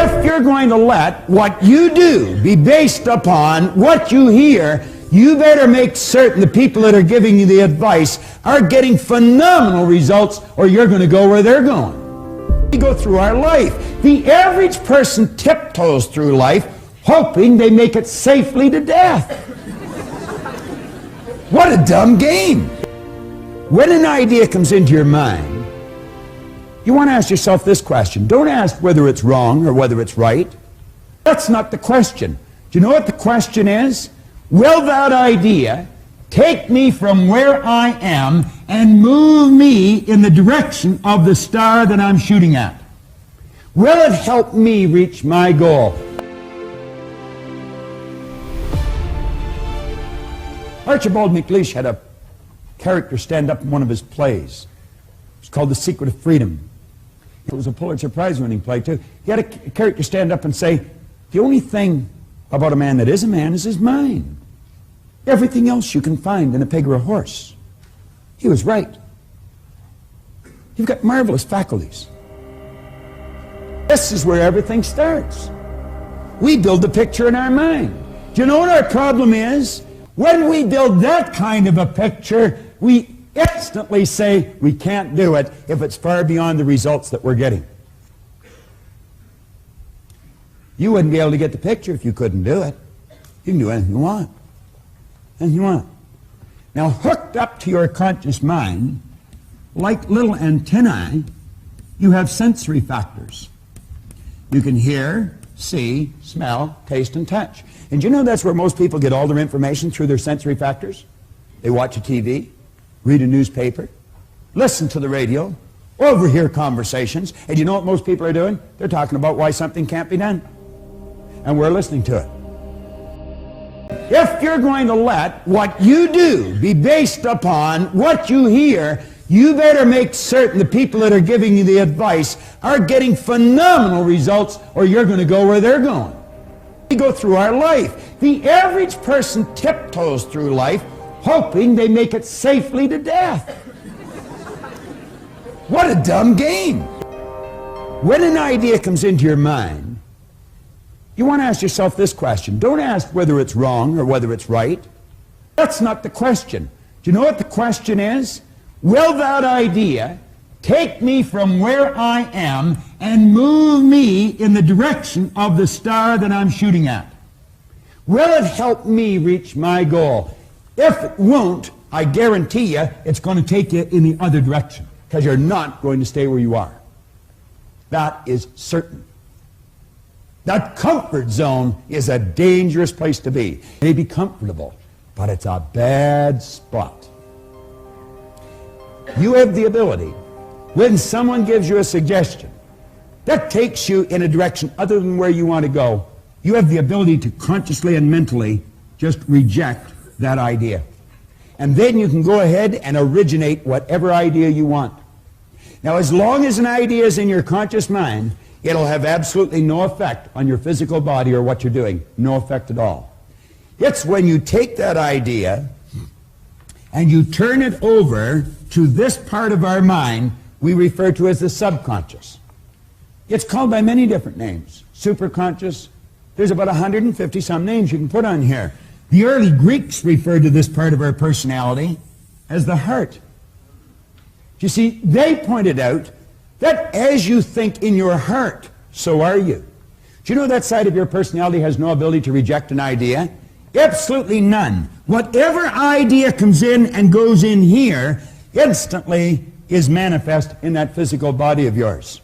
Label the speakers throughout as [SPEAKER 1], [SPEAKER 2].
[SPEAKER 1] If you're going to let what you do be based upon what you hear, you better make certain the people that are giving you the advice are getting phenomenal results, or you're going to go where they're going. We go through our life. The average person tiptoes through life hoping they make it safely to death. What a dumb game. When an idea comes into your mind, you want to ask yourself this question. Don't ask whether it's wrong or whether it's right. That's not the question. Do you know what the question is? Will that idea take me from where I am and move me in the direction of the star that I'm shooting at? Will it help me reach my goal? Archibald MacLeish had a character stand up in one of his plays. It's called The Secret of Freedom. It was a Pulitzer Prize-winning play, too. He had a character stand up and say, the only thing about a man that is a man is his mind. Everything else you can find in a pig or a horse. He was right. You've got marvelous faculties. This is where everything starts. We build the picture in our mind. Do you know what our problem is? When we build that kind of a picture, we instantly say we can't do it if it's far beyond the results that we're getting. You wouldn't be able to get the picture if you couldn't do it. You can do anything you want. Anything you want. Now, hooked up to your conscious mind, like little antennae, you have sensory factors. You can hear, see, smell, taste, and touch. And you know that's where most people get all their information, through their sensory factors? They watch a TV, read a newspaper, listen to the radio, overhear conversations, and you know what most people are doing? They're talking about why something can't be done. And we're listening to it. If you're going to let what you do be based upon what you hear, you better make certain the people that are giving you the advice are getting phenomenal results, or you're going to go where they're going. We go through our life. The average person tiptoes through life hoping they make it safely to death. What a dumb game. When an idea comes into your mind, you want to ask yourself this question. Don't ask whether it's wrong or whether it's right. That's not the question. Do you know what the question is? Will that idea take me from where I am and move me in the direction of the star that I'm shooting at? Will it help me reach my goal? If it won't, I guarantee you it's going to take you in the other direction, because you're not going to stay where you are. That is certain. That comfort zone is a dangerous place to be. It may be comfortable, but it's a bad spot. You have the ability, when someone gives you a suggestion that takes you in a direction other than where you want to go, you have the ability to consciously and mentally just reject that idea. And then you can go ahead and originate whatever idea you want. Now, as long as an idea is in your conscious mind, it'll have absolutely no effect on your physical body or what you're doing. No effect at all. It's when you take that idea and you turn it over to this part of our mind we refer to as the subconscious. It's called by many different names. Superconscious. There's about 150 some names you can put on here. The early Greeks referred to this part of our personality as the heart. You see, they pointed out that as you think in your heart, so are you. Do you know that side of your personality has no ability to reject an idea? Absolutely none. Whatever idea comes in and goes in here instantly is manifest in that physical body of yours.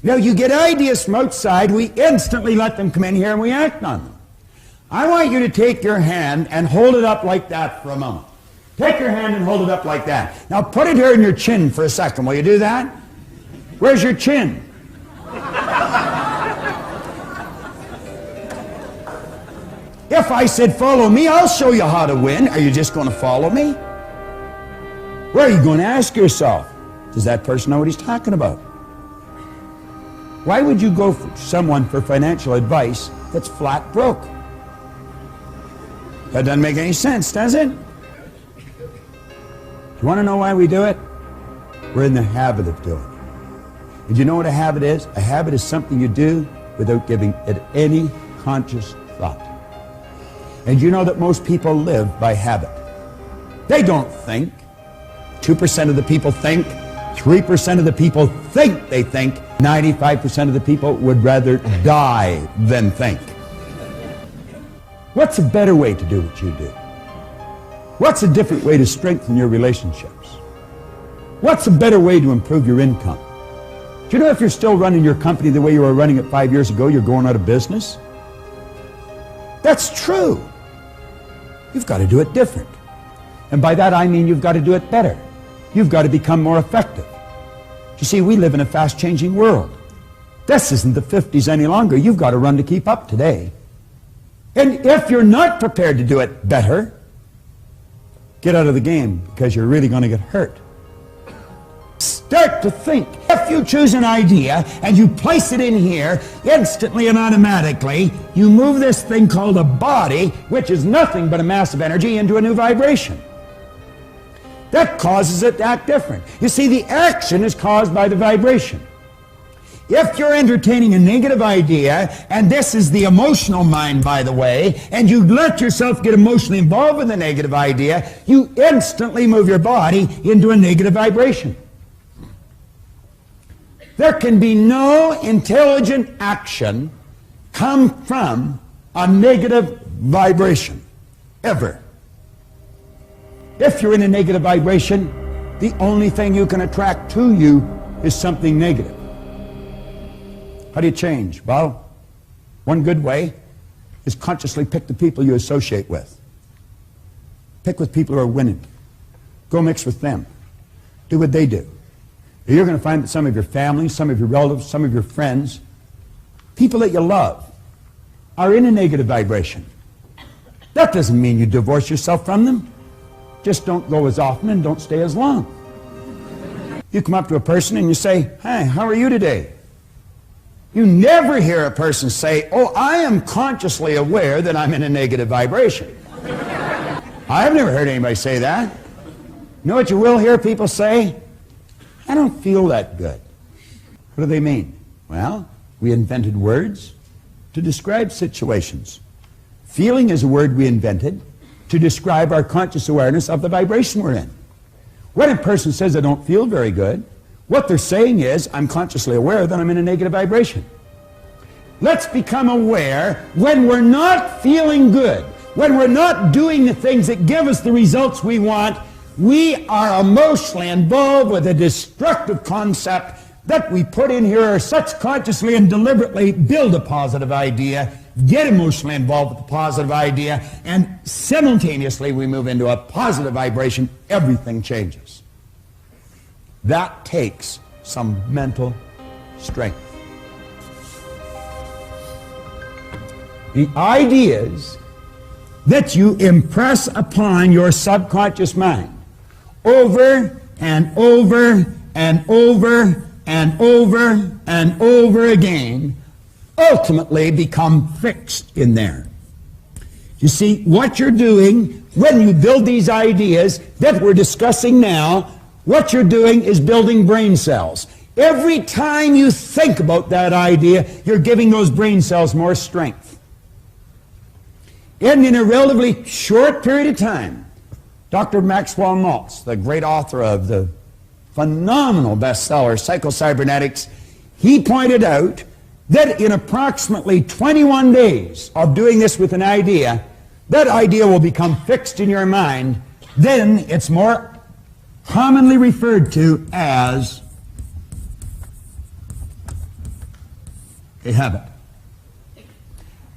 [SPEAKER 1] Now, you get ideas from outside, we instantly let them come in here and we act on them. I want you to take your hand and hold it up like that for a moment. Take your hand and hold it up like that. Now put it here in your chin for a second. Will you do that? Where's your chin? If I said follow me, I'll show you how to win. Are you just going to follow me? Where are you going to ask yourself? Does that person know what he's talking about? Why would you go for someone for financial advice that's flat broke? That doesn't make any sense, does it? You want to know why we do it? We're in the habit of doing it. And you know what a habit is? A habit is something you do without giving it any conscious thought. And you know that most people live by habit. They don't think. 2% of the people think. 3% of the people think they think. 95% of the people would rather die than think. What's a better way to do what you do? What's a different way to strengthen your relationships? What's a better way to improve your income? Do you know if you're still running your company the way you were running it 5 years ago, you're going out of business? That's true. You've got to do it different. And by that I mean you've got to do it better. You've got to become more effective. You see, we live in a fast-changing world. This isn't the 50s any longer. You've got to run to keep up today. And if you're not prepared to do it better, get out of the game, because you're really going to get hurt. Start to think. If you choose an idea and you place it in here, instantly and automatically, you move this thing called a body, which is nothing but a mass of energy, into a new vibration. That causes it to act different. You see, the action is caused by the vibration. If you're entertaining a negative idea, and this is the emotional mind, by the way, and you let yourself get emotionally involved with the negative idea, you instantly move your body into a negative vibration. There can be no intelligent action come from a negative vibration, ever. If you're in a negative vibration, the only thing you can attract to you is something negative. How do you change? Well, one good way is consciously pick the people you associate with. Pick with people who are winning. Go mix with them. Do what they do. You're going to find that some of your family, some of your relatives, some of your friends, people that you love, are in a negative vibration. That doesn't mean you divorce yourself from them. Just don't go as often and don't stay as long. You come up to a person and you say, "Hi, how are you today?" You never hear a person say, "Oh, I am consciously aware that I'm in a negative vibration." I've never heard anybody say that. You know what you will hear people say? "I don't feel that good." What do they mean? Well, we invented words to describe situations. Feeling is a word we invented to describe our conscious awareness of the vibration we're in. When a person says, "I don't feel very good," what they're saying is, "I'm consciously aware that I'm in a negative vibration." Let's become aware when we're not feeling good, when we're not doing the things that give us the results we want. We are emotionally involved with a destructive concept that we put in here, or such consciously and deliberately build a positive idea, get emotionally involved with the positive idea, and simultaneously we move into a positive vibration. Everything changes. That takes some mental strength. The ideas that you impress upon your subconscious mind over and over and over and over and over again ultimately become fixed in there. You see, what you're doing when you build these ideas that we're discussing now, what you're doing is building brain cells. Every time you think about that idea, you're giving those brain cells more strength. And in a relatively short period of time, Dr. Maxwell Maltz, the great author of the phenomenal bestseller Psycho-Cybernetics, he pointed out that in approximately 21 days of doing this with an idea, that idea will become fixed in your mind. Then it's more commonly referred to as a habit.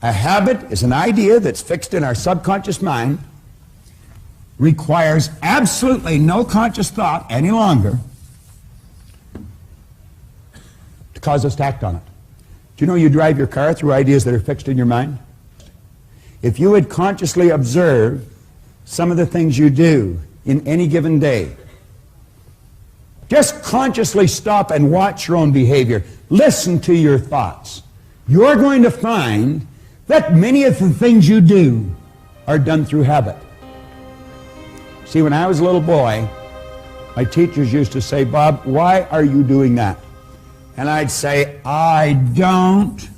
[SPEAKER 1] A habit is an idea that's fixed in our subconscious mind, requires absolutely no conscious thought any longer to cause us to act on it. Do you know you drive your car through ideas that are fixed in your mind? If you would consciously observe some of the things you do in any given day, just consciously stop and watch your own behavior. Listen to your thoughts. You're going to find that many of the things you do are done through habit. See, when I was a little boy, my teachers used to say, "Bob, why are you doing that?" And I'd say, "I don't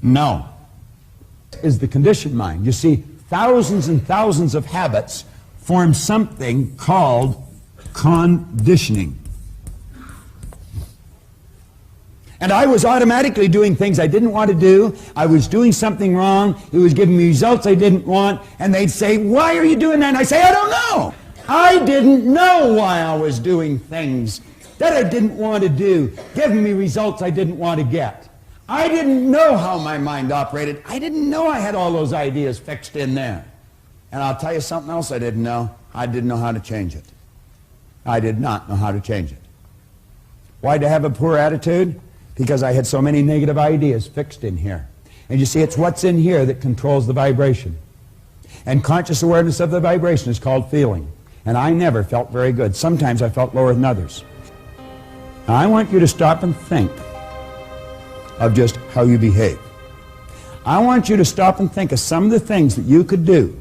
[SPEAKER 1] No. Is the conditioned mind. You see, thousands and thousands of habits form something called conditioning. And I was automatically doing things I didn't want to do. I was doing something wrong. It was giving me results I didn't want. And they'd say, why are you doing that? And I say, I don't know. I didn't know why I was doing things that I didn't want to do, giving me results I didn't want to get. I didn't know how my mind operated. I didn't know I had all those ideas fixed in there. And I'll tell you something else I didn't know. I didn't know how to change it. I did not know how to change it. Why did I have a poor attitude? Because I had so many negative ideas fixed in here. And you see, it's what's in here that controls the vibration. And conscious awareness of the vibration is called feeling. And I never felt very good. Sometimes I felt lower than others. Now, I want you to stop and think of just how you behave. I want you to stop and think of some of the things that you could do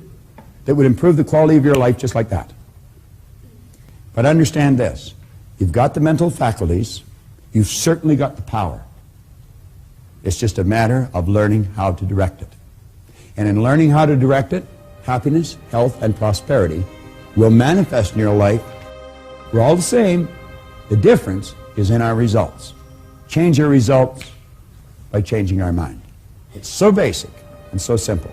[SPEAKER 1] that would improve the quality of your life just like that. But understand this. You've got the mental faculties. You've certainly got the power. It's just a matter of learning how to direct it. And in learning how to direct it, happiness, health, and prosperity will manifest in your life. We're all the same. The difference is in our results. Change your results by changing our mind. It's so basic and so simple.